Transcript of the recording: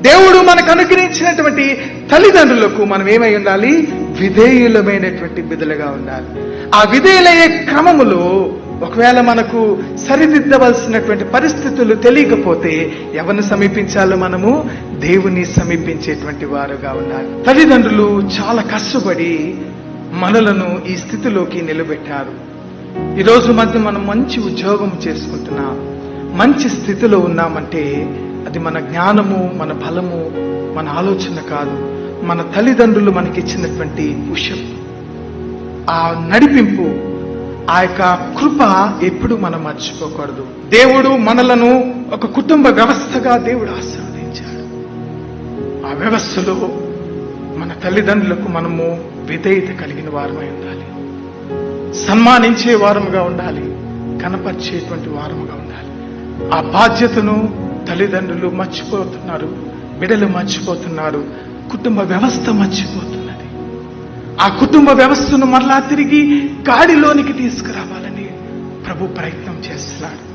దేవుడు మనకు అనుగ్రహించినటువంటి తల్లిదండ్రులకు మనం ఏమై ఉండాలి? విధేయులమైనటువంటి బిడ్డలుగా ఉండాలి. ఆ విధేయులయ్యే క్రమములో ఒకవేళ మనకు సరిదిద్దవలసినటువంటి పరిస్థితులు తెలియకపోతే ఎవరిని సమీపించాలో? మనము దేవుని సమీపించేటువంటి వారుగా ఉండాలి. తల్లిదండ్రులు చాలా కష్టపడి మనలను ఈ స్థితిలోకి నిలబెట్టారు. ఈరోజు మధ్య మనం మంచి ఉద్యోగం చేసుకుంటున్నాం, మంచి స్థితిలో ఉన్నామంటే అది మన జ్ఞానము, మన బలము, మన ఆలోచన కాదు. మన తల్లిదండ్రులు మనకిచ్చినటువంటి పుష్యం, ఆ నడిపింపు, ఆ యొక్క కృప ఎప్పుడు మనం మర్చిపోకూడదు. దేవుడు మనలను ఒక కుటుంబ వ్యవస్థగా దేవుడు ఆశీర్వదించాడు. ఆ వ్యవస్థలో మన తల్లిదండ్రులకు మనము విధేయత కలిగిన వారమై ఉండాలి, సన్మానించే వారముగా ఉండాలి, కనపరిచేటువంటి వారముగా ఉండాలి. ఆ బాధ్యతను తల్లిదండ్రులు మర్చిపోతున్నారు, బిడ్డలు మర్చిపోతున్నారు, కుటుంబ వ్యవస్థ మర్చిపోతున్నది. ఆ కుటుంబ వ్యవస్థను మరలా తిరిగి గాడిలోనికి తీసుకురావాలని ప్రభు ప్రయత్నం చేస్తున్నాడు.